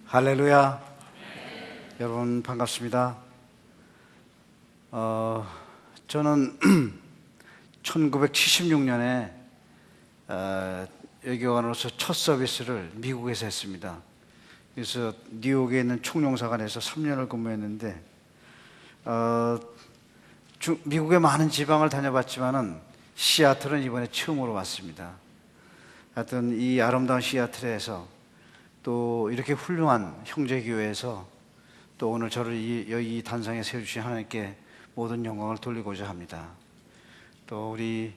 할렐루야. 여러분 반갑습니다. 저는 1976년에 외교관으로서 첫 서비스를 미국에서 했습니다. 그래서 뉴욕에 있는 총영사관에서 3년을 근무했는데 미국의 많은 지방을 다녀봤지만은 시애틀은 이번에 처음으로 왔습니다. 하여튼 이 아름다운 시애틀에서 또 이렇게 훌륭한 형제교회에서 또 오늘 저를 여기 단상에 세워주신 하나님께 모든 영광을 돌리고자 합니다. 또 우리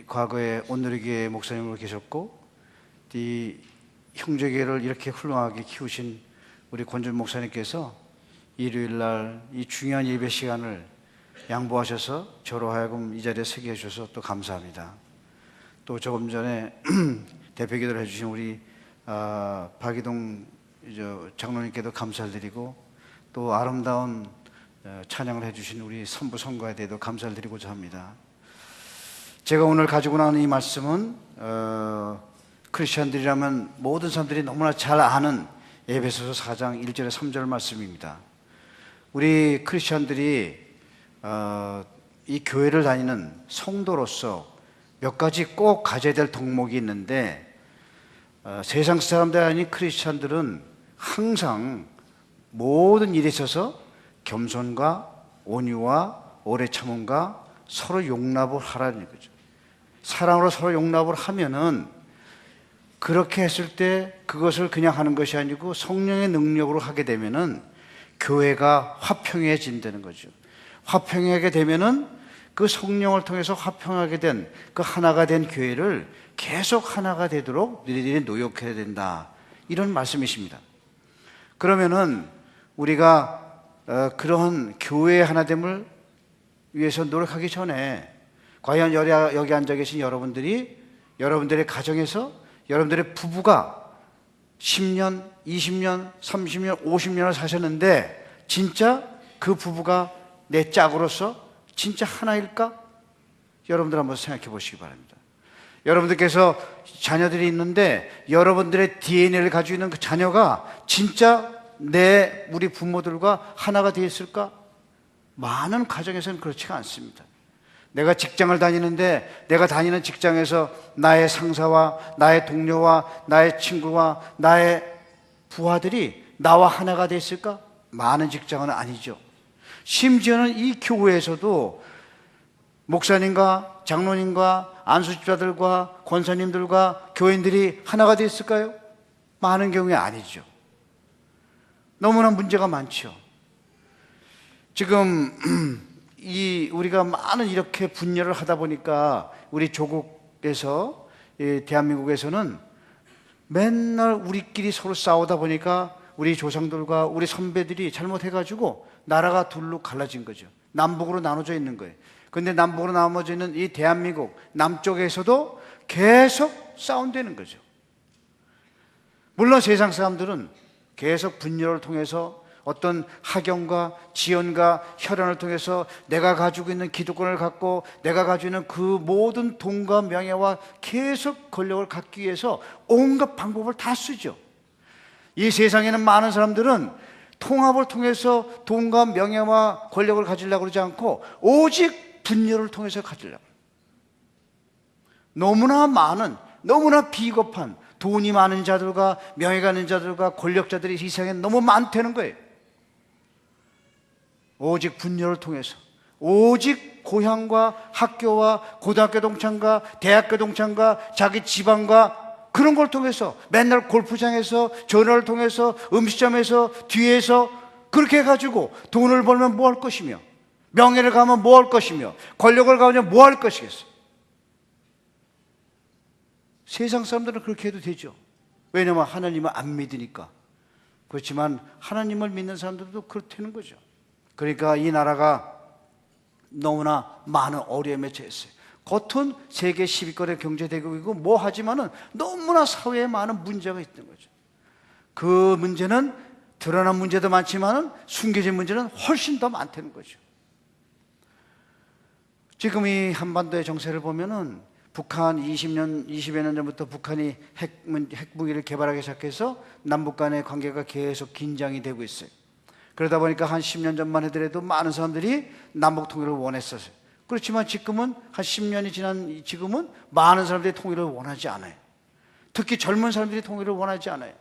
과거에 온누리교회 목사님으로 계셨고 이 형제교회를 이렇게 훌륭하게 키우신 우리 권준 목사님께서 일요일날 이 중요한 예배 시간을 양보하셔서 저로 하여금 이 자리에 서게 해주셔서 또 감사합니다. 또 조금 전에 대표기도를 해주신 우리 박이동 장로님께도 감사를 드리고 또 아름다운 찬양을 해주신 우리 선부 성가에 대해도 감사를 드리고자 합니다. 제가 오늘 가지고 나오는 이 말씀은 크리스천들이라면 모든 사람들이 너무나 잘 아는 에베소서 4장 1절에 3절 말씀입니다. 우리 크리스천들이 이 교회를 다니는 성도로서 몇 가지 꼭 가져야 될 덕목이 있는데 세상 사람들 아닌 크리스천들은 항상 모든 일에 있어서 겸손과 온유와 오래 참음과 서로 용납을 하라는 거죠. 사랑으로 서로 용납을 하면은 그렇게 했을 때 그것을 그냥 하는 것이 아니고 성령의 능력으로 하게 되면은 교회가 화평해진다는 거죠. 화평하게 되면은 그 성령을 통해서 화평하게 된 그 하나가 된 교회를 계속 하나가 되도록 너희들이 노력해야 된다, 이런 말씀이십니다. 그러면은 우리가 그러한 교회의 하나됨을 위해서 노력하기 전에 과연 여기 앉아 계신 여러분들이 여러분들의 가정에서 여러분들의 부부가 10년, 20년, 30년, 50년을 사셨는데 진짜 그 부부가 내 짝으로서 진짜 하나일까? 여러분들 한번 생각해 보시기 바랍니다. 여러분들께서 자녀들이 있는데 여러분들의 DNA를 가지고 있는 그 자녀가 진짜 우리 부모들과 하나가 되어 있을까? 많은 가정에서는 그렇지가 않습니다. 내가 직장을 다니는데 내가 다니는 직장에서 나의 상사와 나의 동료와 나의 친구와 나의 부하들이 나와 하나가 되어 있을까? 많은 직장은 아니죠. 심지어는 이 교회에서도 목사님과 장로님과 안수집사들과 권사님들과 교인들이 하나가 되어 있을까요? 많은 경우에 아니죠. 너무나 문제가 많죠. 지금 우리가 많은 이렇게 분열을 하다 보니까 우리 조국에서 대한민국에서는 맨날 우리끼리 서로 싸우다 보니까 우리 조상들과 우리 선배들이 잘못해가지고 나라가 둘로 갈라진 거죠. 남북으로 나눠져 있는 거예요. 그런데 남북으로 나눠져 있는 이 대한민국 남쪽에서도 계속 싸운다는 거죠. 물론 세상 사람들은 계속 분열을 통해서 어떤 학연과 지연과 혈연을 통해서 내가 가지고 있는 기득권을 갖고 내가 가지고 있는 그 모든 돈과 명예와 계속 권력을 갖기 위해서 온갖 방법을 다 쓰죠. 이 세상에는 많은 사람들은 통합을 통해서 돈과 명예와 권력을 가지려고 그러지 않고 오직 분열을 통해서 가지려고. 너무나 많은, 너무나 비겁한 돈이 많은 자들과 명예가 있는 자들과 권력자들이 이 세상에 너무 많다는 거예요. 오직 분열을 통해서, 오직 고향과 학교와 고등학교 동창과 대학교 동창과 자기 지방과 그런 걸 통해서 맨날 골프장에서 전화를 통해서 음식점에서 뒤에서 그렇게 해가지고 돈을 벌면 뭐 할 것이며 명예를 가면 뭐 할 것이며 권력을 가면 뭐 할 것이겠어요. 세상 사람들은 그렇게 해도 되죠. 왜냐하면 하나님을 안 믿으니까. 그렇지만 하나님을 믿는 사람들도 그렇다는 거죠. 그러니까 이 나라가 너무나 많은 어려움에 처했어요. 겉은 세계 10위권의 경제대국이고 뭐 하지만은 너무나 사회에 많은 문제가 있는 거죠. 그 문제는 드러난 문제도 많지만은 숨겨진 문제는 훨씬 더 많다는 거죠. 지금 이 한반도의 정세를 보면은 북한 20여 년 전부터 북한이 핵무기를 개발하기 시작해서 남북 간의 관계가 계속 긴장이 되고 있어요. 그러다 보니까 한 10년 전만 해더라도 많은 사람들이 남북 통일을 원했었어요. 그렇지만 지금은 한 10년이 지난 지금은 많은 사람들이 통일을 원하지 않아요. 특히 젊은 사람들이 통일을 원하지 않아요.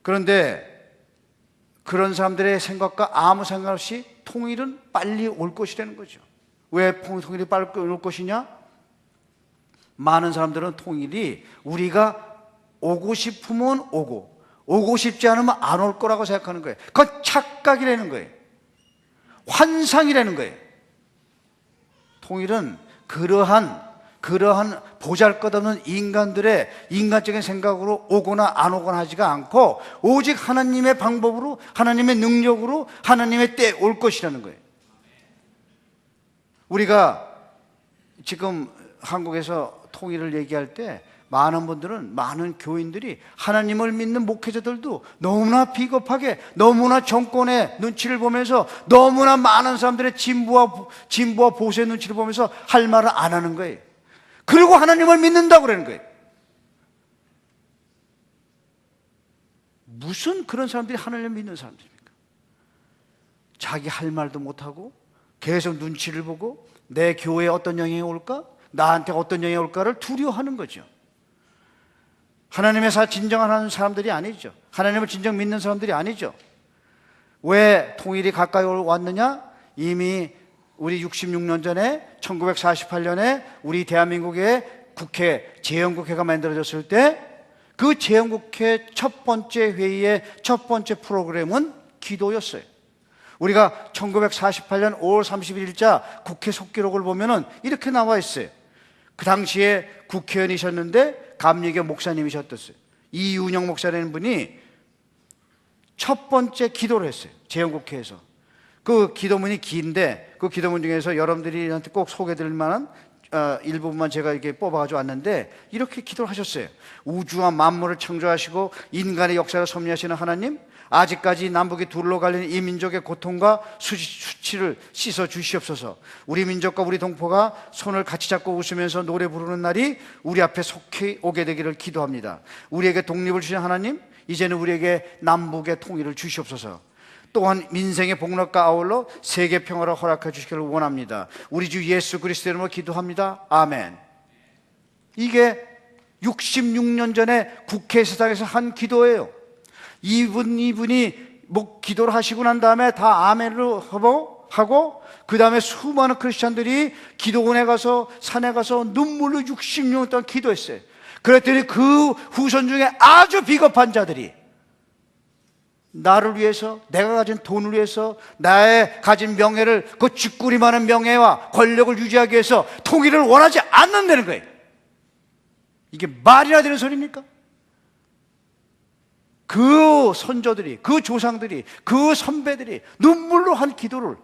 그런데 그런 사람들의 생각과 아무 상관없이 통일은 빨리 올 것이라는 거죠. 왜 통일이 빨리 올 것이냐? 많은 사람들은 통일이 우리가 오고 싶으면 오고 싶지 않으면 안 올 거라고 생각하는 거예요. 그건 착각이라는 거예요. 환상이라는 거예요. 통일은 그러한 보잘것없는 인간들의 인간적인 생각으로 오거나 안 오거나 하지가 않고 오직 하나님의 방법으로, 하나님의 능력으로, 하나님의 때에 올 것이라는 거예요. 우리가 지금 한국에서 통일을 얘기할 때 많은 교인들이, 하나님을 믿는 목회자들도 너무나 비겁하게, 너무나 정권의 눈치를 보면서, 너무나 많은 사람들의 진보와 보수의 눈치를 보면서 할 말을 안 하는 거예요. 그리고 하나님을 믿는다고 그러는 거예요. 무슨 그런 사람들이 하나님을 믿는 사람들입니까? 자기 할 말도 못하고 계속 눈치를 보고 내 교회에 어떤 영향이 올까? 나한테 어떤 영향이 올까를 두려워하는 거죠. 하나님의 진정하는 사람들이 아니죠. 하나님을 진정 믿는 사람들이 아니죠. 왜 통일이 가까이 왔느냐? 이미 우리 66년 전에 1948년에 우리 대한민국의 국회, 재헌국회가 만들어졌을 때 그 재헌국회 첫 번째 회의의 첫 번째 프로그램은 기도였어요. 우리가 1948년 5월 31일자 국회 속기록을 보면은 이렇게 나와 있어요. 그 당시에 국회의원이셨는데 감리교 목사님이셨었어요. 이윤영 목사라는 분이 첫 번째 기도를 했어요. 재헌국회에서. 그 기도문이 긴데 그 기도문 중에서 여러분들한테 꼭 소개드릴 만한 일부분만 제가 이렇게 뽑아가지고 왔는데 이렇게 기도를 하셨어요. 우주와 만물을 창조하시고 인간의 역사를 섭리하시는 하나님, 아직까지 남북이 둘로 갈리는 이 민족의 고통과 수치를 씻어 주시옵소서. 우리 민족과 우리 동포가 손을 같이 잡고 웃으면서 노래 부르는 날이 우리 앞에 속히 오게 되기를 기도합니다. 우리에게 독립을 주신 하나님, 이제는 우리에게 남북의 통일을 주시옵소서. 또한 민생의 복락과 아울러 세계 평화를 허락해 주시기를 원합니다. 우리 주 예수 그리스도 이름으로 기도합니다. 아멘. 이게 66년 전에 국회의사당에서 한 기도예요. 이분이 기도를 하시고 난 다음에 다 아멘으로 하고 그 다음에 수많은 크리스찬들이 기도원에 가서 산에 가서 눈물로 66년 동안 기도했어요. 그랬더니 그 후손 중에 아주 비겁한 자들이 나를 위해서, 내가 가진 돈을 위해서, 나의 가진 명예를, 그 쥐꾸리만한 명예와 권력을 유지하기 위해서 통일을 원하지 않는다는 거예요. 이게 말이나 되는 소리입니까? 그 선조들이, 그 조상들이, 그 선배들이 눈물로 한 기도를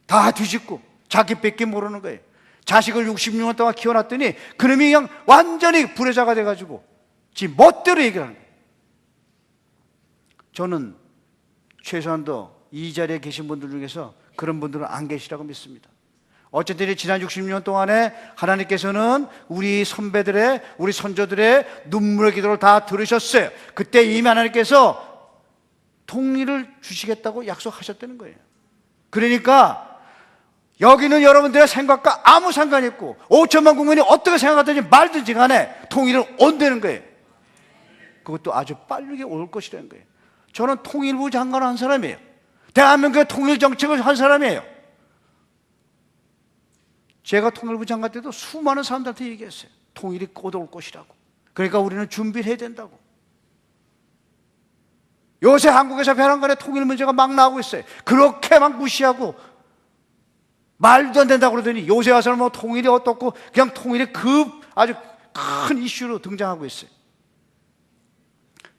다 뒤집고 자기 뺏기 모르는 거예요. 자식을 66년 동안 키워놨더니 그놈이 그냥 완전히 불효자가 돼가지고 지 멋대로 얘기를 하는 거예요. 저는 최소한도 이 자리에 계신 분들 중에서 그런 분들은 안 계시라고 믿습니다. 어쨌든 지난 60년 동안에 하나님께서는 우리 선배들의, 우리 선조들의 눈물의 기도를 다 들으셨어요. 그때 이미 하나님께서 통일을 주시겠다고 약속하셨다는 거예요. 그러니까 여기는 여러분들의 생각과 아무 상관이 없고 5천만 국민이 어떻게 생각하든지 말든지 간에 통일은 온다는 거예요. 그것도 아주 빠르게 올 것이라는 거예요. 저는 통일부 장관을 한 사람이에요. 대한민국의 통일 정책을 한 사람이에요. 제가 통일부 장관 때도 수많은 사람들한테 얘기했어요. 통일이 곧 올 것이라고. 그러니까 우리는 준비를 해야 된다고. 요새 한국에서 벼랑간에 통일 문제가 막 나오고 있어요. 그렇게 막 무시하고 말도 안 된다고 그러더니 요새 와서는 뭐 통일이 어떻고 그냥 통일이 아주 큰 이슈로 등장하고 있어요.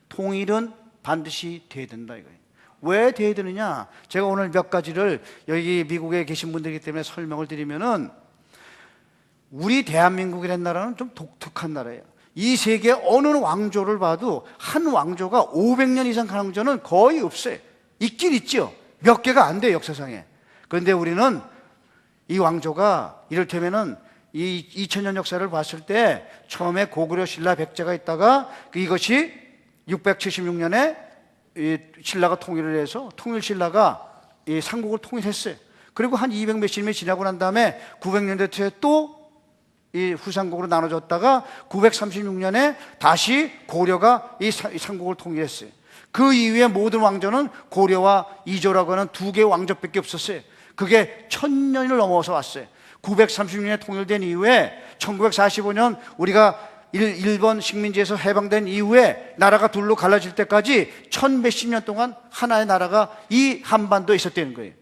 통일은 반드시 돼야 된다 이거예요. 왜 돼야 되느냐? 제가 오늘 몇 가지를 여기 미국에 계신 분들이기 때문에 설명을 드리면은, 우리 대한민국이라는 나라는 좀 독특한 나라예요. 이 세계 어느 왕조를 봐도 한 왕조가 500년 이상 가는 왕조는 거의 없어요. 있긴 있죠. 몇 개가 안 돼요, 역사상에. 그런데 우리는 이 왕조가 이를테면은 이 2000년 역사를 봤을 때 처음에 고구려 신라 백제가 있다가 이것이 676년에 이 신라가 통일을 해서 통일신라가 이 삼국을 통일했어요. 그리고 한 200 몇십 년이 지나고 난 다음에 900년대 초에 또 이 후삼국으로 나눠졌다가 936년에 다시 고려가 이 삼국을 통일했어요. 그 이후에 모든 왕조는 고려와 이조라고 하는 두 개의 왕조밖에 없었어요. 그게 1000년을 넘어서 왔어요. 936년에 통일된 이후에 1945년 우리가 일본 식민지에서 해방된 이후에 나라가 둘로 갈라질 때까지 1000몇십 년 동안 하나의 나라가 이 한반도에 있었다는 거예요.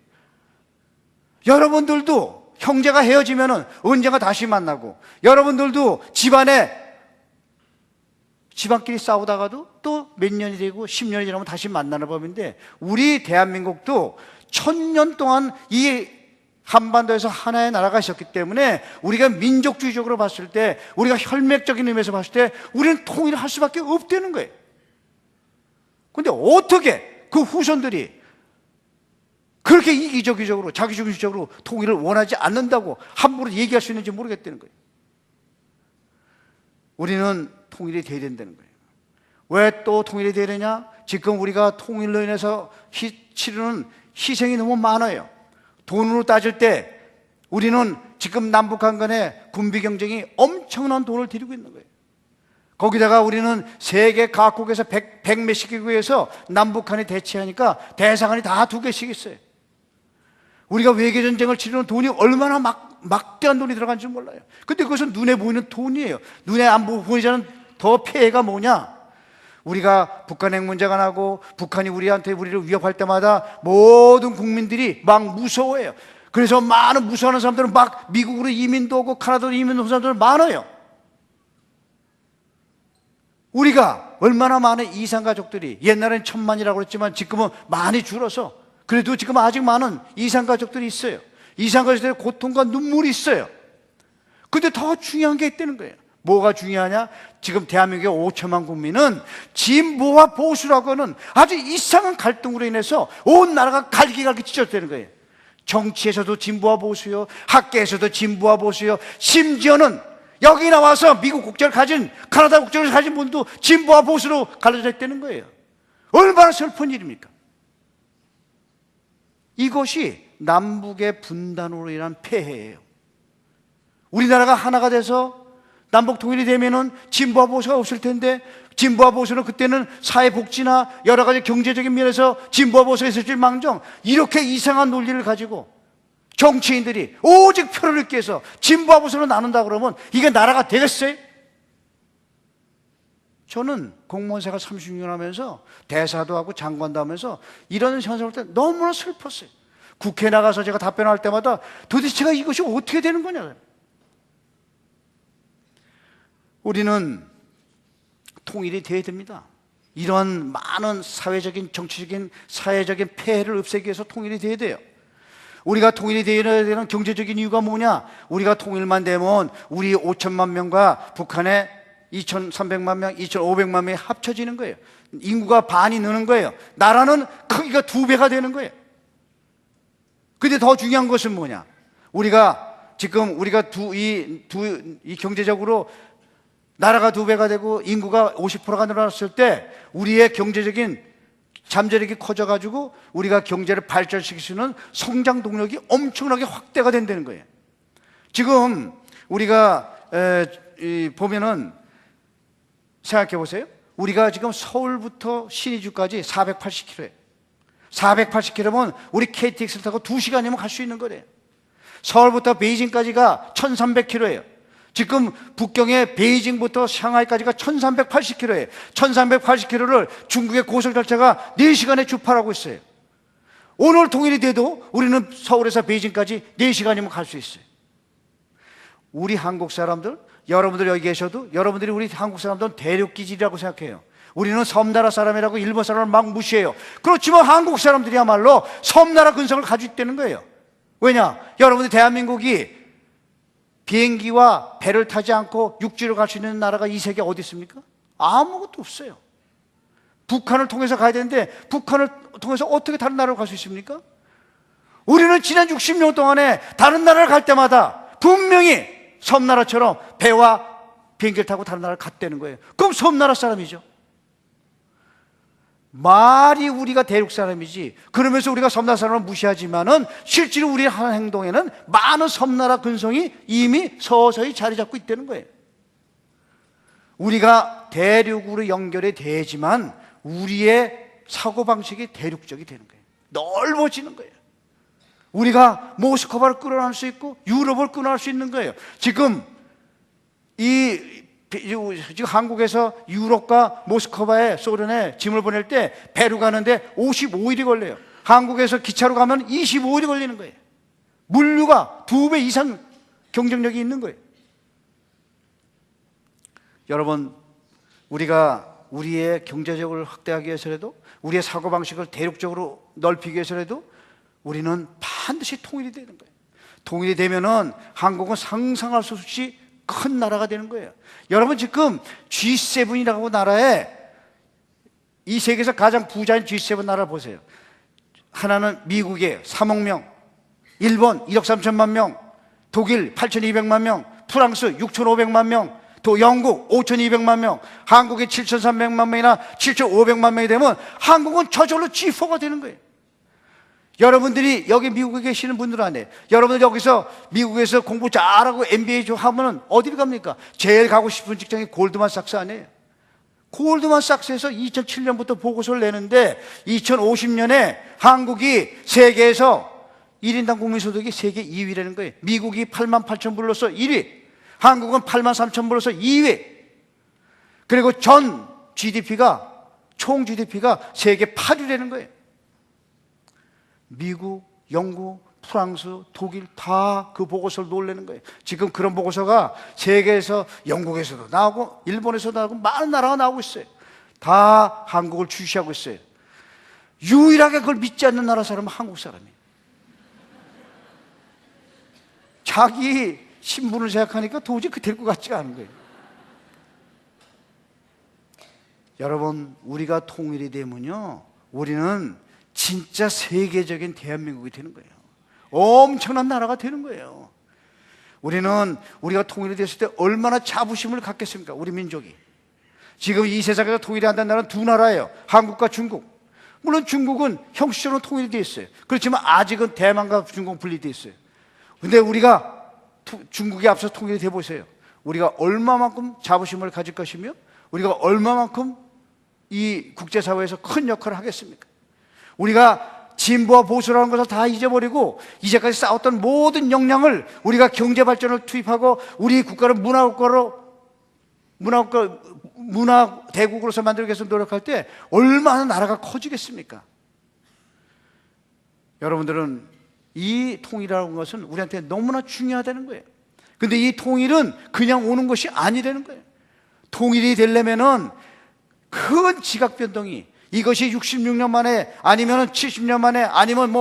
여러분들도 형제가 헤어지면은 언젠가 다시 만나고, 여러분들도 집안끼리 싸우다가도 또 몇 년이 되고 10년이 지나면 다시 만나는 법인데, 우리 대한민국도 1000년 동안 이 한반도에서 하나의 나라가 있었기 때문에 우리가 민족주의적으로 봤을 때, 우리가 혈맥적인 의미에서 봤을 때 우리는 통일을 할 수밖에 없다는 거예요. 근데 어떻게 그 후손들이 그렇게 이기적으로 자기중심적으로 통일을 원하지 않는다고 함부로 얘기할 수 있는지 모르겠다는 거예요. 우리는 통일이 돼야 된다는 거예요. 왜 또 통일이 돼야 되냐? 지금 우리가 통일로 인해서 치르는 희생이 너무 많아요. 돈으로 따질 때 우리는 지금 남북한 간의 군비 경쟁이 엄청난 돈을 들이고 있는 거예요. 거기다가 우리는 세계 각국에서 100 몇십 개국에서 남북한이 대치하니까 대사관이 다 2개씩 있어요. 우리가 외교전쟁을 치르는 돈이 얼마나 막대한 돈이 들어간지 몰라요. 근데 그것은 눈에 보이는 돈이에요. 눈에 안 보이지 않는 더 폐해가 뭐냐? 우리가 북한 핵 문제가 나고 북한이 우리를 위협할 때마다 모든 국민들이 막 무서워해요. 그래서 많은 무서워하는 사람들은 막 미국으로 이민도 오고 카나다로 이민도 온 사람들 많아요. 우리가 얼마나 많은 이산가족들이, 옛날엔 1000만이라고 그랬지만 지금은 많이 줄어서, 그래도 지금 아직 많은 이산가족들이 있어요. 이산가족들의 고통과 눈물이 있어요. 근데 더 중요한 게 있다는 거예요. 뭐가 중요하냐? 지금 대한민국의 5천만 국민은 진보와 보수라고 하는 아주 이상한 갈등으로 인해서 온 나라가 갈기갈기 찢어졌다는 거예요. 정치에서도 진보와 보수요, 학계에서도 진보와 보수요, 심지어는 여기 나와서 미국 국적을 가진, 카나다 국적을 가진 분도 진보와 보수로 갈라져 있다는 거예요. 얼마나 슬픈 일입니까? 이것이 남북의 분단으로 인한 폐해예요. 우리나라가 하나가 돼서 남북 통일이 되면은 진보와 보수가 없을 텐데, 진보와 보수는 그때는 사회복지나 여러 가지 경제적인 면에서 진보와 보수가 있을지 망정, 이렇게 이상한 논리를 가지고 정치인들이 오직 표를 얻기 위해서 진보와 보수로 나눈다 그러면 이게 나라가 되겠어요? 저는 공무원 생활 36년 하면서 대사도 하고 장관도 하면서 이런 현상을 볼 때 너무나 슬펐어요. 국회에 나가서 제가 답변할 때마다 도대체 이것이 어떻게 되는 거냐. 우리는 통일이 돼야 됩니다. 이런 많은 사회적인, 정치적인, 사회적인 폐해를 없애기 위해서 통일이 돼야 돼요. 우리가 통일이 되어야 되는 경제적인 이유가 뭐냐? 우리가 통일만 되면 우리 5천만 명과 북한의 2,300만 명, 2,500만 명이 합쳐지는 거예요. 인구가 반이 느는 거예요. 나라는 크기가 2배가 되는 거예요. 근데 더 중요한 것은 뭐냐? 우리가 이 경제적으로 나라가 2배가 되고 인구가 50%가 늘어났을 때 우리의 경제적인 잠재력이 커져가지고 우리가 경제를 발전시킬 수 있는 성장 동력이 엄청나게 확대가 된다는 거예요. 지금 우리가 보면은 생각해 보세요. 우리가 지금 서울부터 신의주까지 480km예요. 480km면 우리 KTX를 타고 2시간이면 갈 수 있는 거래요. 서울부터 베이징까지가 1300km예요. 지금 북경의 베이징부터 상하이까지가 1380km예요. 1380km를 중국의 고속열차가 4시간에 주파하고 있어요. 오늘 통일이 돼도 우리는 서울에서 베이징까지 4시간이면 갈 수 있어요. 우리 한국 사람들, 여러분들 여기 계셔도 여러분들이 우리 한국 사람들은 대륙기질이라고 생각해요. 우리는 섬나라 사람이라고 일본 사람을 막 무시해요. 그렇지만 한국 사람들이야말로 섬나라 근성을 가지고 있다는 거예요. 왜냐? 여러분들 대한민국이 비행기와 배를 타지 않고 육지로 갈 수 있는 나라가 이 세계에 어디 있습니까? 아무것도 없어요. 북한을 통해서 가야 되는데 북한을 통해서 어떻게 다른 나라로 갈 수 있습니까? 우리는 지난 60년 동안에 다른 나라를 갈 때마다 분명히 섬나라처럼 배와 비행기를 타고 다른 나라를 갔다는 거예요. 그럼 섬나라 사람이죠. 말이 우리가 대륙 사람이지, 그러면서 우리가 섬나라 사람을 무시하지만은 실제로 우리의 하는 행동에는 많은 섬나라 근성이 이미 서서히 자리 잡고 있다는 거예요. 우리가 대륙으로 연결이 되지만 우리의 사고방식이 대륙적이 되는 거예요. 넓어지는 거예요. 우리가 모스크바를 끌어낼 수 있고 유럽을 끌어낼 수 있는 거예요. 지금 지금 한국에서 유럽과 모스크바에, 소련에 짐을 보낼 때 배로 가는데 55일이 걸려요. 한국에서 기차로 가면 25일이 걸리는 거예요. 물류가 2배 이상 경쟁력이 있는 거예요. 여러분, 우리가 우리의 경제적으로 확대하기 위해서라도, 우리의 사고방식을 대륙적으로 넓히기 위해서라도 우리는 반드시 통일이 되는 거예요. 통일이 되면은 한국은 상상할 수 없이 큰 나라가 되는 거예요. 여러분, 지금 G7이라고 나라에, 이 세계에서 가장 부자인 G7 나라 보세요. 하나는 미국의 3억 명, 일본 1억 3천만 명, 독일 8,200만 명, 프랑스 6,500만 명, 또 영국 5,200만 명, 한국이 7,300만 명이나 7,500만 명이 되면 한국은 저절로 G4가 되는 거예요. 여러분들이 여기 미국에 계시는 분들 안에, 여러분들 여기서 미국에서 공부 잘하고 MBA 좀 하면은 어디를 갑니까? 제일 가고 싶은 직장이 골드만삭스 아니에요? 골드만삭스에서 2007년부터 보고서를 내는데 2050년에 한국이 세계에서 1인당 국민소득이 세계 2위라는 거예요. 미국이 8만 8천 불로서 1위, 한국은 8만 3천 불로서 2위. 그리고 전 GDP가, 총 GDP가 세계 8위라는 거예요. 미국, 영국, 프랑스, 독일 다 그 보고서를 놀래는 거예요. 지금 그런 보고서가 세계에서, 영국에서도 나오고 일본에서도 나오고 많은 나라가 나오고 있어요. 다 한국을 주시하고 있어요. 유일하게 그걸 믿지 않는 나라 사람은 한국 사람이에요. 자기 신분을 생각하니까 도저히 될 것 같지가 않은 거예요. 여러분, 우리가 통일이 되면요, 우리는 진짜 세계적인 대한민국이 되는 거예요. 엄청난 나라가 되는 거예요. 우리가 통일이 됐을 때 얼마나 자부심을 갖겠습니까? 우리 민족이. 지금 이 세상에서 통일이 안 된 나라는 두 나라예요. 한국과 중국. 물론 중국은 형식적으로 통일이 되어 있어요. 그렇지만 아직은 대만과 중국은 분리되어 있어요. 근데 우리가 중국에 앞서 통일이 돼 보세요. 우리가 얼마만큼 자부심을 가질 것이며 우리가 얼마만큼 이 국제사회에서 큰 역할을 하겠습니까? 우리가 진보와 보수라는 것을 다 잊어버리고 이제까지 쌓았던 모든 역량을 우리가 경제 발전을 투입하고 우리 국가를 문화 대국으로서 만들기 위해서 노력할 때 얼마나 나라가 커지겠습니까? 여러분들은 이 통일이라는 것은 우리한테 너무나 중요하다는 거예요. 근데 이 통일은 그냥 오는 것이 아니라는 거예요. 통일이 되려면은 큰 지각 변동이, 이것이 66년 만에 아니면 70년 만에 아니면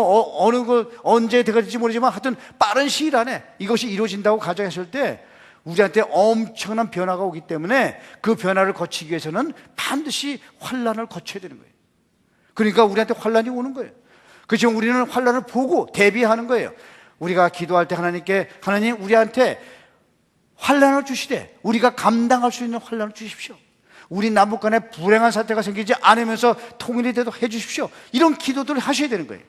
언제 될지 모르지만 하여튼 빠른 시일 안에 이것이 이루어진다고 가정했을 때 우리한테 엄청난 변화가 오기 때문에 그 변화를 거치기 위해서는 반드시 환란을 거쳐야 되는 거예요. 그러니까 우리한테 환란이 오는 거예요. 그렇지만 우리는 환란을 보고 대비하는 거예요. 우리가 기도할 때 하나님께, 하나님 우리한테 환란을 주시되 우리가 감당할 수 있는 환란을 주십시오. 우리 남북 간에 불행한 사태가 생기지 않으면서 통일이 되도록 해주십시오. 이런 기도들을 하셔야 되는 거예요.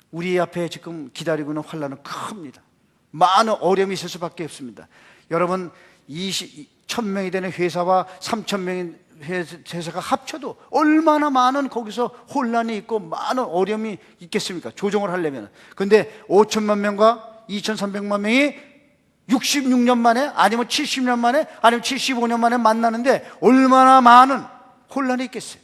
우리 앞에 지금 기다리고 있는 환란은 큽니다. 많은 어려움이 있을 수밖에 없습니다. 여러분, 1000명이 되는 회사와 3000명의 회사가 합쳐도 얼마나 많은 거기서 혼란이 있고 많은 어려움이 있겠습니까? 조정을 하려면. 근데 5천만 명과 2300만 명이 66년 만에 아니면 70년 만에 아니면 75년 만에 만나는데 얼마나 많은 혼란이 있겠어요.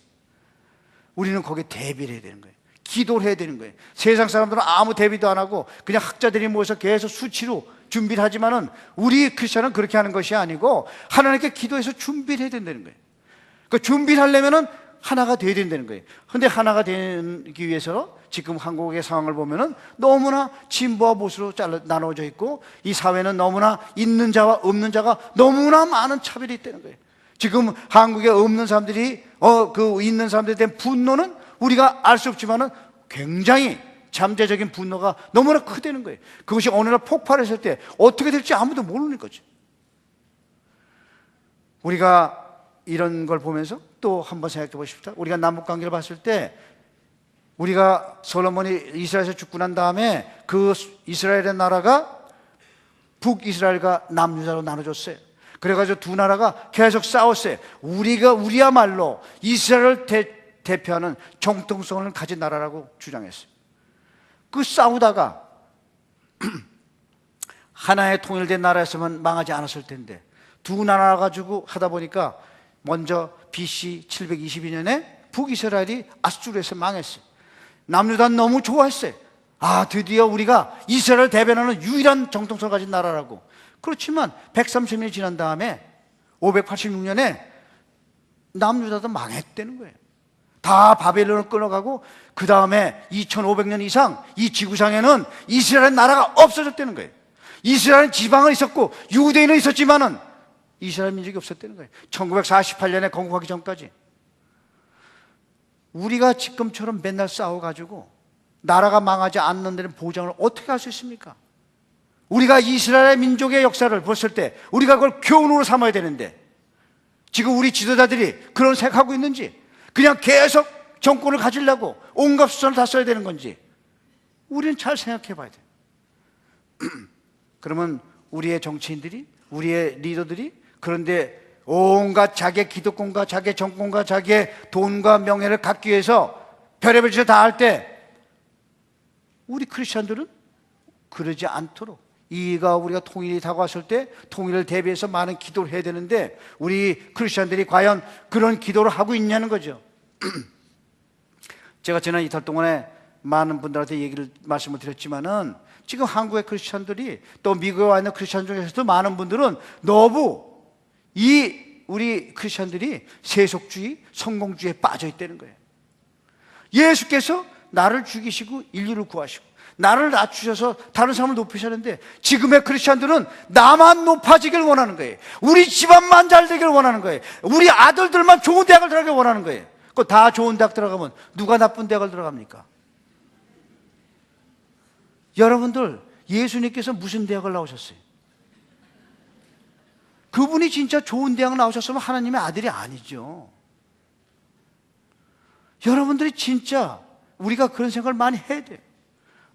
우리는 거기에 대비를 해야 되는 거예요. 기도를 해야 되는 거예요. 세상 사람들은 아무 대비도 안 하고 그냥 학자들이 모여서 계속 수치로 준비를 하지만은 우리 크리스천은 그렇게 하는 것이 아니고 하나님께 기도해서 준비를 해야 된다는 거예요. 그 준비를 하려면은 하나가 돼야 된다는 거예요. 근데 하나가 되기 위해서 지금 한국의 상황을 보면은 너무나 진보와 보수로 나눠져 있고 이 사회는 너무나 있는 자와 없는 자가 너무나 많은 차별이 있다는 거예요. 지금 한국에 없는 사람들이 그 있는 사람들에 대한 분노는 우리가 알 수 없지만은 굉장히 잠재적인 분노가 너무나 크다는 거예요. 그것이 어느 날 폭발했을 때 어떻게 될지 아무도 모르는 거죠. 우리가 이런 걸 보면서 또 한번 생각해 보십시다. 우리가 남북관계를 봤을 때 우리가 솔로몬이 이스라엘에서 죽고 난 다음에 그 이스라엘의 나라가 북이스라엘과 남유다로 나눠졌어요. 그래가지고 두 나라가 계속 싸웠어요. 우리야말로 이스라엘을 대표하는 정통성을 가진 나라라고 주장했어요. 그 싸우다가 하나의 통일된 나라였으면 망하지 않았을 텐데 두 나라 가지고 하다 보니까 먼저 BC 722년에 북이스라엘이 아수르에서 망했어요. 남유다는 너무 좋아했어요. 드디어 우리가 이스라엘을 대변하는 유일한 정통성을 가진 나라라고. 그렇지만 130년이 지난 다음에 586년에 남유다도 망했다는 거예요. 다 바벨론을 끌어가고 그 다음에 2500년 이상 이 지구상에는 이스라엘 나라가 없어졌다는 거예요. 이스라엘 지방은 있었고 유대인은 있었지만은 이스라엘 민족이 없었다는 거예요. 1948년에 건국하기 전까지. 우리가 지금처럼 맨날 싸워가지고 나라가 망하지 않는 데는 보장을 어떻게 할 수 있습니까? 우리가 이스라엘 민족의 역사를 봤을 때 우리가 그걸 교훈으로 삼아야 되는데 지금 우리 지도자들이 그런 생각하고 있는지 그냥 계속 정권을 가지려고 온갖 수단을 다 써야 되는 건지 우리는 잘 생각해 봐야 돼요. 그러면 우리의 정치인들이, 우리의 리더들이 그런데 온갖 자기의 기득권과 자기의 정권과 자기의 돈과 명예를 갖기 위해서 별의별 짓을 다 할 때 우리 크리스천들은 그러지 않도록 우리가 통일이 다가왔을 때 통일을 대비해서 많은 기도를 해야 되는데 우리 크리스천들이 과연 그런 기도를 하고 있냐는 거죠. 제가 지난 이틀 동안에 많은 분들한테 말씀을 드렸지만은 지금 한국의 크리스천들이 또 미국에 와 있는 크리스천 중에서도 많은 분들은 너무 우리 크리스천들이 세속주의, 성공주의에 빠져 있다는 거예요. 예수께서 나를 죽이시고 인류를 구하시고 나를 낮추셔서 다른 사람을 높이셨는데 지금의 크리스천들은 나만 높아지길 원하는 거예요. 우리 집안만 잘 되길 원하는 거예요. 우리 아들들만 좋은 대학을 들어가길 원하는 거예요. 그 다 좋은 대학 들어가면 누가 나쁜 대학을 들어갑니까? 여러분들 예수님께서 무슨 대학을 나오셨어요? 그분이 진짜 좋은 대학 나오셨으면 하나님의 아들이 아니죠. 여러분들이 진짜 우리가 그런 생각을 많이 해야 돼요.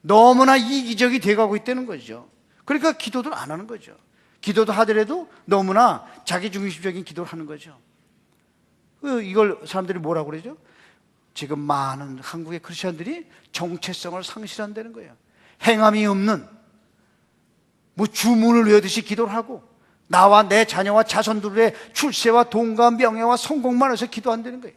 너무나 이기적이 돼가고 있다는 거죠. 그러니까 기도도 안 하는 거죠. 기도도 하더라도 너무나 자기중심적인 기도를 하는 거죠. 이걸 사람들이 뭐라고 그러죠? 지금 많은 한국의 크리스천들이 정체성을 상실한다는 거예요. 행함이 없는 주문을 외우듯이 기도를 하고 나와 내 자녀와 자손들의 출세와 돈과 명예와 성공만 해서 기도한다는 거예요.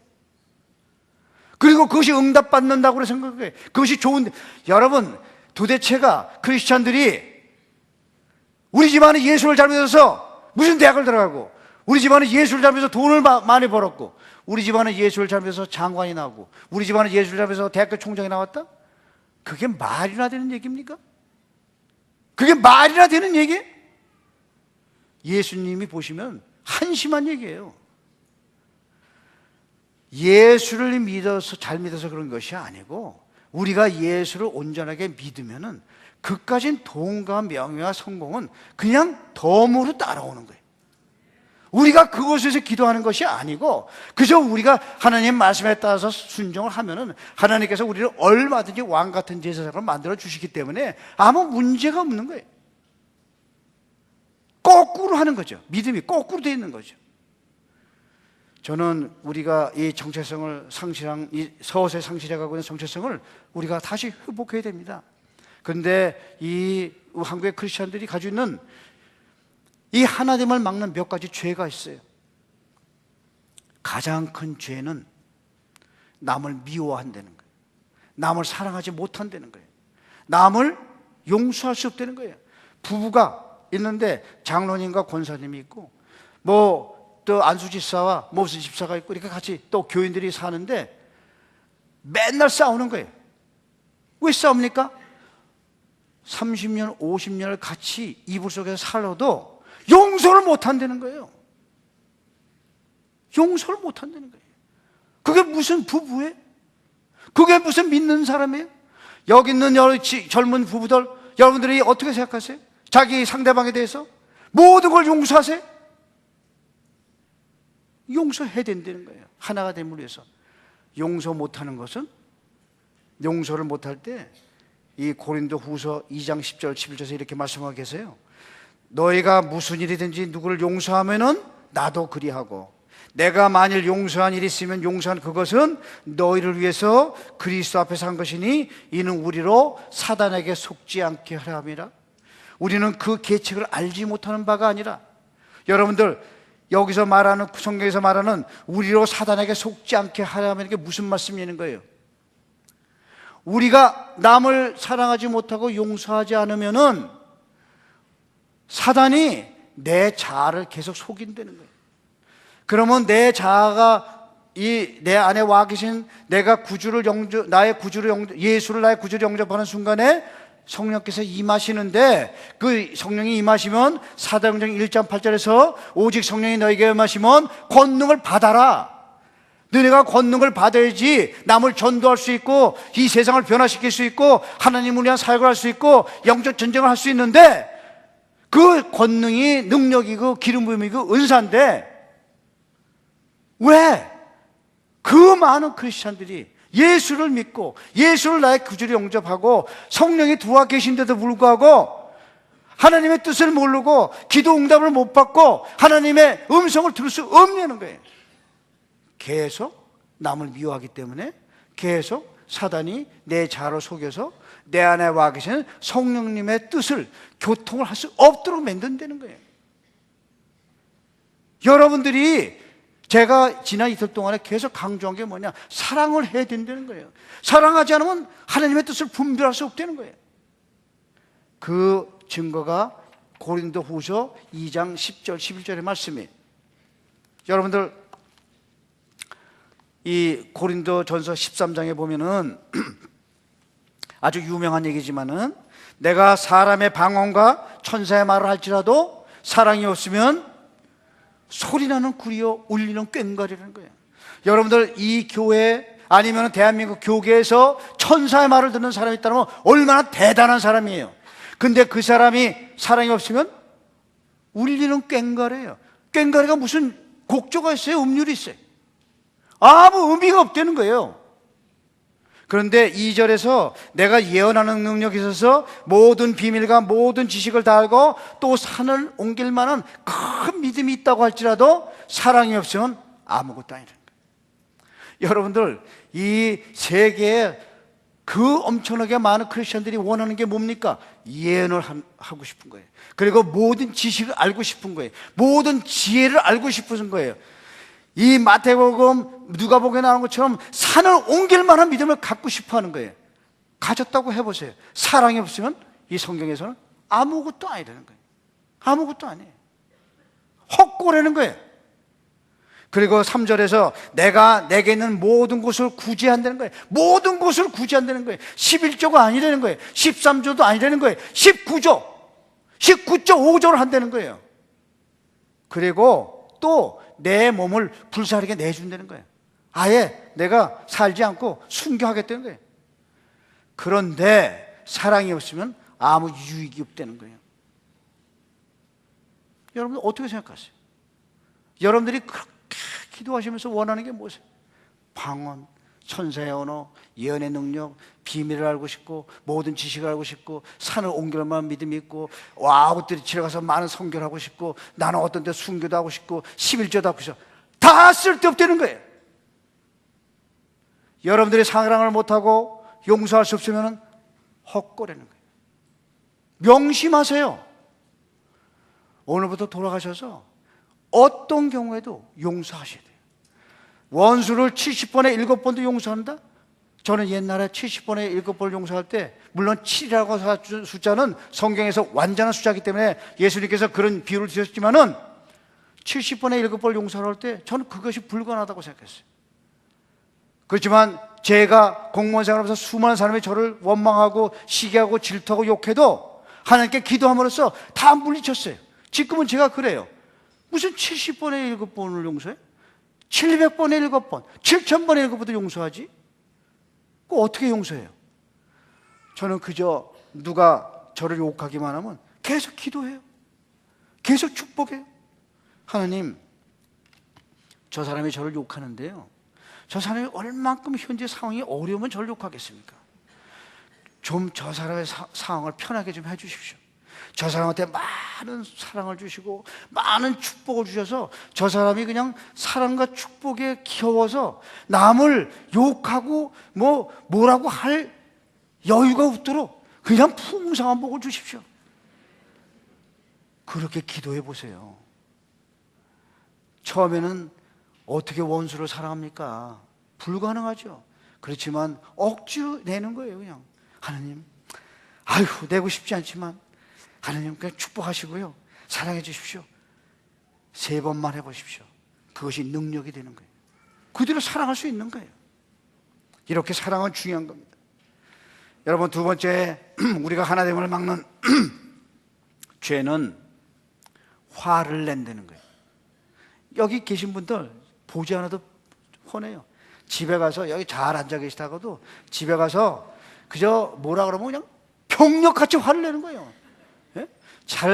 그리고 그것이 응답받는다고 생각해요. 그것이 좋은데 여러분 도대체가 크리스천들이 우리 집안은 예수를 잘 믿어서 무슨 대학을 들어가고 우리 집안은 예수를 잘 믿어서 돈을 많이 벌었고 우리 집안은 예수를 잘 믿어서 장관이 나오고 우리 집안은 예수를 잘 믿어서 대학교 총장이 나왔다? 그게 말이나 되는 얘기입니까? 그게 말이나 되는 얘기예요? 예수님이 보시면 한심한 얘기예요. 예수를 잘 믿어서 그런 것이 아니고 우리가 예수를 온전하게 믿으면은 그까진 돈과 명예와 성공은 그냥 덤으로 따라오는 거예요. 우리가 그것에서 기도하는 것이 아니고 그저 우리가 하나님 말씀에 따라서 순종을 하면은 하나님께서 우리를 얼마든지 왕 같은 제사장을 만들어 주시기 때문에 아무 문제가 없는 거예요. 거꾸로 하는 거죠. 믿음이 거꾸로 되어 있는 거죠. 저는 우리가 이 정체성을 서서히 상실해가고 있는 정체성을 우리가 다시 회복해야 됩니다. 그런데 이 한국의 크리스천들이 가지고 있는 이 하나님을 막는 몇 가지 죄가 있어요. 가장 큰 죄는 남을 미워한다는 거예요. 남을 사랑하지 못한다는 거예요. 남을 용서할 수 없다는 거예요. 부부가 있는데 장로님과 권사님이 있고 또 안수집사와 무슨 집사가 있고 이렇게 같이 또 교인들이 사는데 맨날 싸우는 거예요. 왜 싸웁니까? 30년, 50년을 같이 이불 속에서 살아도 용서를 못 한다는 거예요. 용서를 못 한다는 거예요. 그게 무슨 부부예요? 그게 무슨 믿는 사람이에요? 여기 있는 여러 젊은 부부들, 여러분들이 어떻게 생각하세요? 자기 상대방에 대해서 모든 걸 용서하세요? 용서해야 된다는 거예요. 하나가 됨을 위해서. 용서 못하는 것은, 용서를 못할 때 이 고린도 후서 2장 10절 11절에서 이렇게 말씀하고 계세요. 너희가 무슨 일이든지 누구를 용서하면은 나도 그리하고, 내가 만일 용서한 일이 있으면 용서한 그것은 너희를 위해서 그리스도 앞에서 한 것이니 이는 우리로 사단에게 속지 않게 하려 함이라. 우리는 그 계책을 알지 못하는 바가 아니라, 여러분들 여기서 말하는, 성경에서 말하는 우리로 사단에게 속지 않게 하려면 이게 무슨 말씀이냐는 거예요. 우리가 남을 사랑하지 못하고 용서하지 않으면은 사단이 내 자아를 계속 속인다는 거예요. 그러면 내 자아가 내 안에 와 계신 내가 구주를 나의 구주를 예수를 나의 구주를 영접하는 순간에 성령께서 임하시는데, 그 성령이 임하시면 사도행전 1장 8절에서 오직 성령이 너에게 임하시면 권능을 받아라. 너네가 권능을 받아야지 남을 전도할 수 있고 이 세상을 변화시킬 수 있고 하나님을 위한 사역을 할 수 있고 영적 전쟁을 할 수 있는데, 그 권능이, 능력이, 그 기름 부음이, 그 은사인데 왜 그 많은 크리스찬들이 예수를 믿고 예수를 나의 구주로 영접하고 성령이 들어와 계신데도 불구하고 하나님의 뜻을 모르고 기도 응답을 못 받고 하나님의 음성을 들을 수 없냐는 거예요. 계속 남을 미워하기 때문에 계속 사단이 내 자아를 속여서 내 안에 와 계신 성령님의 뜻을 교통을 할 수 없도록 만든다는 거예요. 여러분들이, 제가 지난 이틀 동안에 계속 강조한 게 뭐냐? 사랑을 해야 된다는 거예요. 사랑하지 않으면 하나님의 뜻을 분별할 수 없다는 거예요. 그 증거가 고린도 후서 2장 10절 11절의 말씀이에요. 여러분들 이 고린도 전서 13장에 보면은 아주 유명한 얘기지만은, 내가 사람의 방언과 천사의 말을 할지라도 사랑이 없으면 소리나는 구리요 울리는 꽹과리라는 거예요. 여러분들 이 교회 아니면 대한민국 교계에서 천사의 말을 듣는 사람이 있다면 얼마나 대단한 사람이에요. 근데 그 사람이 사랑이 없으면 울리는 꽹과리예요. 꽹과리가 무슨 곡조가 있어요? 음률이 있어요? 아무 의미가 없다는 거예요. 그런데 2절에서 내가 예언하는 능력이 있어서 모든 비밀과 모든 지식을 다 알고 또 산을 옮길 만한 큰 믿음이 있다고 할지라도 사랑이 없으면 아무것도 아니라는 거예요. 여러분들, 이 세계에 그 엄청나게 많은 크리스천들이 원하는 게 뭡니까? 예언을 하고 싶은 거예요. 그리고 모든 지식을 알고 싶은 거예요. 모든 지혜를 알고 싶은 거예요. 이 마태복음, 누가복음에 나오는 것처럼 산을 옮길 만한 믿음을 갖고 싶어 하는 거예요. 가졌다고 해보세요. 사랑이 없으면 이 성경에서는 아무것도 아니라는 거예요. 아무것도 아니에요. 헛고라는 거예요. 그리고 3절에서 내가 내게 있는 모든 것을 구제한다는 거예요. 모든 것을 구제한다는 거예요. 11조가 아니라는 거예요. 13조도 아니라는 거예요. 19조, 19.5조를 한다는 거예요. 그리고 또 내 몸을 불사르게 내준다는 거예요. 아예 내가 살지 않고 순교하겠다는 거예요. 그런데 사랑이 없으면 아무 유익이 없다는 거예요. 여러분들 어떻게 생각하세요? 여러분들이 그렇게 기도하시면서 원하는 게 무엇이에요? 방언, 천사의 언어, 예언의 능력, 비밀을 알고 싶고 모든 지식을 알고 싶고 산을 옮길 만한 믿음이 있고 와우들이 집에 가서 많은 선교를 하고 싶고 나는 어떤 데 순교도 하고 싶고 11조도 하고 싶고 다 쓸데없다는 거예요. 여러분들이 사랑을 못하고 용서할 수 없으면 헛거라는 거예요. 명심하세요. 오늘부터 돌아가셔서 어떤 경우에도 용서하셔야 돼요. 원수를 70번에 7번도 용서한다? 저는 옛날에 70번에 7번을 용서할 때, 물론 7이라고 하는 숫자는 성경에서 완전한 숫자이기 때문에 예수님께서 그런 비유를 드렸지만은 70번에 7번을 용서할 때 저는 그것이 불가능하다고 생각했어요. 그렇지만 제가 공무원 생활하면서 수많은 사람이 저를 원망하고 시기하고 질투하고 욕해도 하나님께 기도함으로써 다 물리쳤어요. 지금은 제가 그래요. 무슨 70번에 7번을 용서해? 700번에 7번, 7000번에 7번도 용서하지? 그거 어떻게 용서해요? 저는 그저 누가 저를 욕하기만 하면 계속 기도해요. 계속 축복해요. 하나님, 저 사람이 저를 욕하는데요, 저 사람이 얼만큼 현재 상황이 어려우면 저를 욕하겠습니까? 좀 저 사람의 상황을 편하게 좀 해주십시오. 저 사람한테 많은 사랑을 주시고 많은 축복을 주셔서 저 사람이 그냥 사랑과 축복에 겨워서 남을 욕하고 뭐라고 할 여유가 없도록 그냥 풍성한 복을 주십시오. 그렇게 기도해 보세요. 처음에는 어떻게 원수를 사랑합니까? 불가능하죠. 그렇지만 억지로 내는 거예요. 그냥 하나님, 아유 내고 싶지 않지만 하나님 그냥 축복하시고요, 사랑해 주십시오. 3번만 해보십시오. 그것이 능력이 되는 거예요. 그대로 사랑할 수 있는 거예요. 이렇게 사랑은 중요한 겁니다. 여러분, 두 번째, 우리가 하나됨을 막는 죄는 화를 낸다는 거예요. 여기 계신 분들 보지 않아도 훤해요. 집에 가서, 여기 잘 앉아 계시다가도 집에 가서 그저 뭐라 그러면 그냥 병력같이 화를 내는 거예요. 예?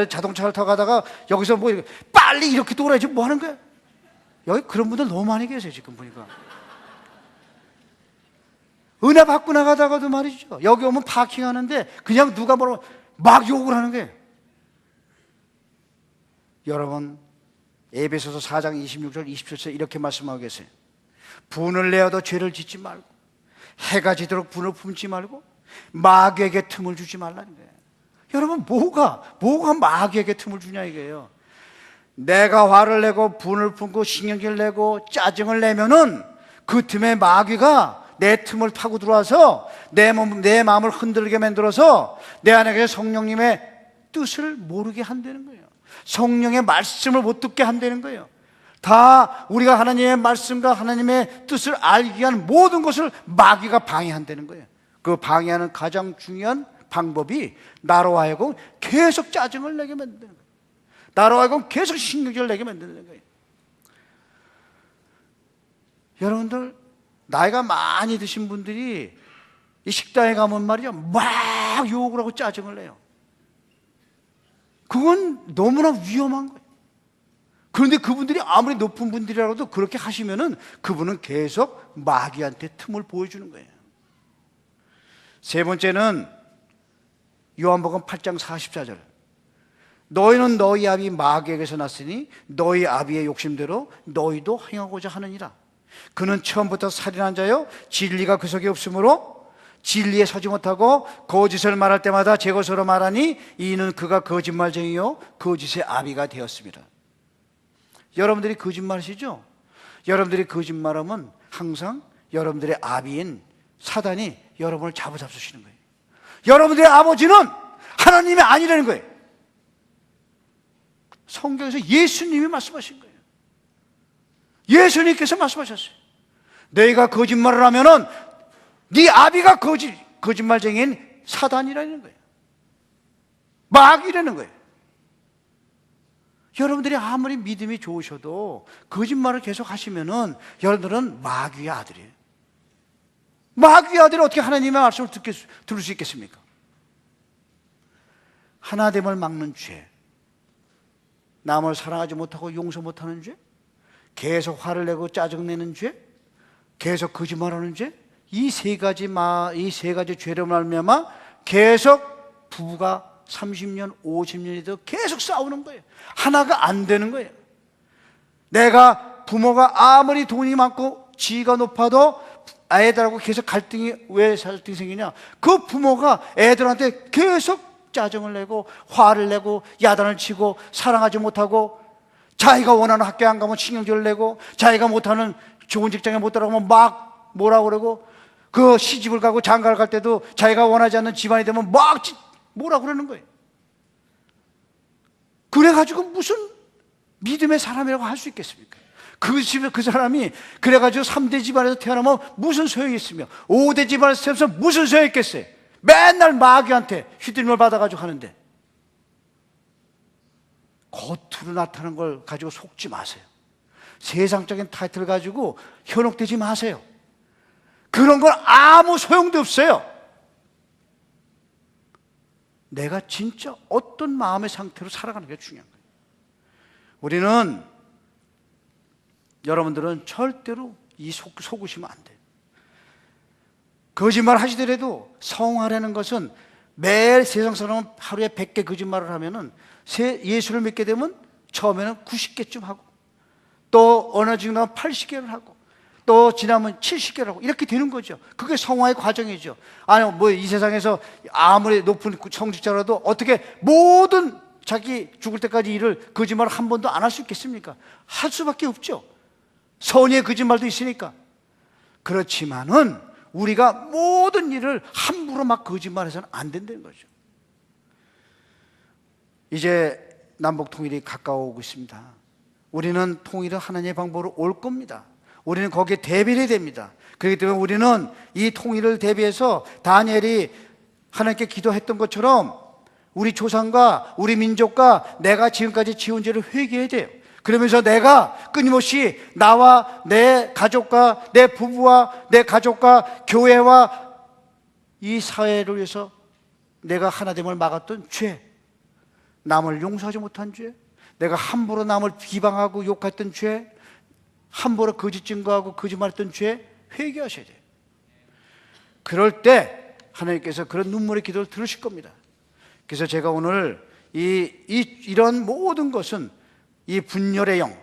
자동차를 타고 가다가 여기서 뭐 이렇게 빨리 이렇게 돌아야지 뭐 하는 거야? 여기 그런 분들 너무 많이 계세요. 지금 보니까 은혜 받고 나가다가도 말이죠, 여기 오면 파킹하는데 그냥 누가 뭐라고 막 욕을 하는 거예요. 여러분, 에베소서 4장 26절 27절 이렇게 말씀하고 계세요. 분을 내어도 죄를 짓지 말고 해가 지도록 분을 품지 말고 마귀에게 틈을 주지 말라는 거예요. 여러분, 뭐가 마귀에게 틈을 주냐 이거예요. 내가 화를 내고 분을 품고 신경질 내고 짜증을 내면은 그 틈에 마귀가 내 틈을 타고 들어와서 내 마음을 흔들게 만들어서 내 안에 성령님의 뜻을 모르게 한다는 거예요. 성령의 말씀을 못 듣게 한다는 거예요. 다 우리가 하나님의 말씀과 하나님의 뜻을 알기 위한 모든 것을 마귀가 방해한다는 거예요. 그 방해하는 가장 중요한 방법이 나로 하여금 계속 짜증을 내게 만드는 거예요. 나로 하여금 계속 신경질을 내게 만드는 거예요. 여러분들, 나이가 많이 드신 분들이 이 식당에 가면 말이죠, 막 욕을 하고 짜증을 내요. 그건 너무나 위험한 거예요. 그런데 그분들이 아무리 높은 분들이라도 그렇게 하시면은 그분은 계속 마귀한테 틈을 보여주는 거예요. 세 번째는 요한복음 8장 44절. 너희는 너희 아비 마귀에게서 났으니 너희 아비의 욕심대로 너희도 행하고자 하느니라. 그는 처음부터 살인한 자요 진리가 그 속에 없으므로 진리에 서지 못하고 거짓을 말할 때마다 제 것으로 말하니 이는 그가 거짓말쟁이요 거짓의 아비가 되었습니다. 여러분들이 거짓말하시죠? 여러분들이 거짓말하면 항상 여러분들의 아비인 사단이 여러분을 잡아잡수시는 거예요. 여러분들의 아버지는 하나님이 아니라는 거예요. 성경에서 예수님이 말씀하신 거예요. 예수님께서 말씀하셨어요. 너희가 거짓말을 하면은 네 아비가 거짓말쟁이인 사단이라는 거예요. 마귀라는 거예요. 여러분들이 아무리 믿음이 좋으셔도 거짓말을 계속 하시면은 여러분들은 마귀의 아들이에요. 마귀의 아들이 어떻게 하나님의 말씀을 들을 수 있겠습니까? 하나됨을 막는 죄, 남을 사랑하지 못하고 용서 못하는 죄, 계속 화를 내고 짜증내는 죄, 계속 거짓말하는 죄, 이 세 가지 죄로 말미암아 계속 부부가 30년, 50년이도 계속 싸우는 거예요. 하나가 안 되는 거예요. 내가 부모가 아무리 돈이 많고 지위가 높아도 애들하고 계속 갈등이 왜 생기냐? 그 부모가 애들한테 계속 짜증을 내고 화를 내고 야단을 치고 사랑하지 못하고 자기가 원하는 학교에 안 가면 신경질을 내고 자기가 못하는 좋은 직장에 못 들어가면 막 뭐라 그러고 그 시집을 가고 장가를 갈 때도 자기가 원하지 않는 집안이 되면 막 뭐라 그러는 거예요. 그래가지고 무슨 믿음의 사람이라고 할 수 있겠습니까? 그 집에 그 사람이 그래가지고 3대 집안에서 태어나면 무슨 소용이 있으며 5대 집안에서 태어나서 무슨 소용이 있겠어요? 맨날 마귀한테 휘둘림을 받아가지고 하는데 겉으로 나타나는 걸 가지고 속지 마세요. 세상적인 타이틀을 가지고 현혹되지 마세요. 그런 건 아무 소용도 없어요. 내가 진짜 어떤 마음의 상태로 살아가는 게 중요한 거예요. 우리는, 여러분들은 절대로 속으시면 안 돼요. 거짓말 하시더라도 성화라는 것은 매일 세상 사람은 하루에 100개 거짓말을 하면은 예수를 믿게 되면 처음에는 90개쯤 하고, 또 어느 정도는 80개를 하고, 또 지나면 70개를 하고, 이렇게 되는 거죠. 그게 성화의 과정이죠. 아니, 뭐 이 세상에서 아무리 높은 성직자라도 어떻게 모든 자기 죽을 때까지 일을 거짓말을 한 번도 안 할 수 있겠습니까? 할 수밖에 없죠. 선의의 거짓말도 있으니까. 그렇지만은 우리가 모든 일을 함부로 막 거짓말해서는 안 된다는 거죠. 이제 남북 통일이 가까워오고 있습니다. 우리는 통일은 하나님의 방법으로 올 겁니다. 우리는 거기에 대비해야 됩니다. 그렇기 때문에 우리는 이 통일을 대비해서 다니엘이 하나님께 기도했던 것처럼 우리 조상과 우리 민족과 내가 지금까지 지은 죄를 회개해야 돼요. 그러면서 내가 끊임없이 나와 내 가족과 내 부부와 내 가족과 교회와 이 사회를 위해서 내가 하나됨을 막았던 죄, 남을 용서하지 못한 죄, 내가 함부로 남을 비방하고 욕했던 죄, 함부로 거짓 증거하고 거짓말했던 죄 회개하셔야 돼요. 그럴 때 하나님께서 그런 눈물의 기도를 들으실 겁니다. 그래서 제가 오늘 이런 모든 것은 이 분열의 영,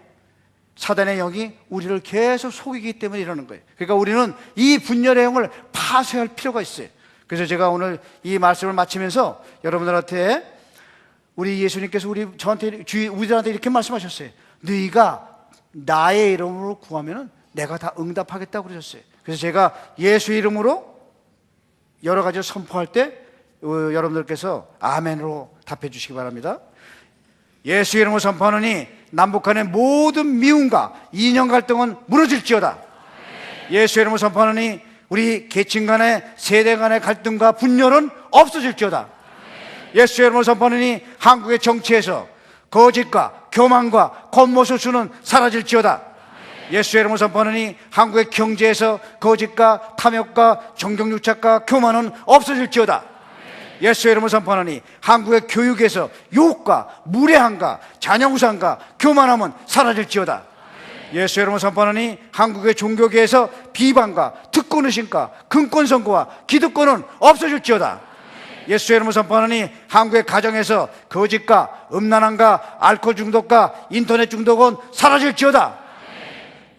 사단의 영이 우리를 계속 속이기 때문에 이러는 거예요. 그러니까 우리는 이 분열의 영을 파쇄할 필요가 있어요. 그래서 제가 오늘 이 말씀을 마치면서 여러분들한테 우리 예수님께서 우리들한테 이렇게 말씀하셨어요. 너희가 나의 이름으로 구하면 내가 다 응답하겠다고 그러셨어요. 그래서 제가 예수의 이름으로 여러 가지를 선포할 때 여러분들께서 아멘으로 답해 주시기 바랍니다. 예수의 이름으로 선포하노니 남북한의 모든 미움과 이념 갈등은 무너질지어다. 예수의 이름으로 선포하노니 우리 계층 간의 세대 간의 갈등과 분열은 없어질지어다. 예수의 이름으로 선포하노니 한국의 정치에서 거짓과 교만과 겉모술수는 사라질지어다. 예수의 이름으로 선포하노니 한국의 경제에서 거짓과 탐욕과 정경유착과 교만은 없어질지어다. 예수의 이름으로 선포하노니 한국의 교육에서 유혹과 무례함과 자녀우상과 교만함은 사라질지어다. 예수의 이름으로 선포하노니 한국의 종교계에서 비방과 특권의식과 금권선거와 기득권은 없어질지어다. 예수의 이름으로 선포하노니 한국의 가정에서 거짓과 음란함과 알코올 중독과 인터넷 중독은 사라질지어다.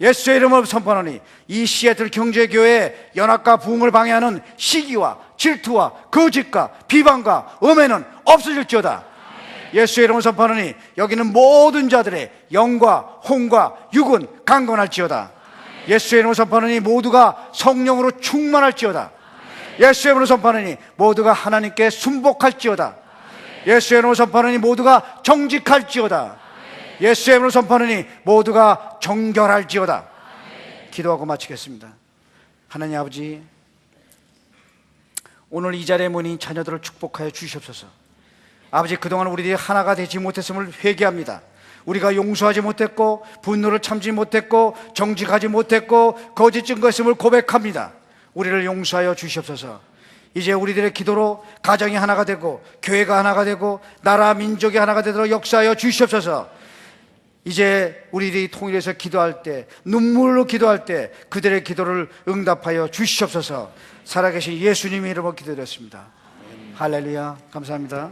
예수의 이름으로 선포하노니 이 시애틀 경제교회의 연합과 부흥을 방해하는 시기와 질투와 거짓과 비방과 음해는 없어질지어다. 예수의 이름으로 선포하노니 여기는 모든 자들의 영과 혼과 육은 강건할지어다. 예수의 이름으로 선포하노니 모두가 성령으로 충만할지어다. 예수의 이름으로 선포하노니 모두가 하나님께 순복할지어다. 예수의 이름으로 선포하노니 모두가 정직할지어다. 예수의 이름으로 선포하노니 모두가 정결할지어다. 기도하고 마치겠습니다. 하나님 아버지, 오늘 이 자리에 모인 자녀들을 축복하여 주시옵소서. 아버지, 그동안 우리들이 하나가 되지 못했음을 회개합니다. 우리가 용서하지 못했고 분노를 참지 못했고 정직하지 못했고 거짓 증거했음을 고백합니다. 우리를 용서하여 주시옵소서. 이제 우리들의 기도로 가정이 하나가 되고 교회가 하나가 되고 나라 민족이 하나가 되도록 역사하여 주시옵소서. 이제 우리들이 통일해서 기도할 때, 눈물로 기도할 때 그들의 기도를 응답하여 주시옵소서. 살아계신 예수님의 이름으로 기도드렸습니다. 할렐루야. 감사합니다.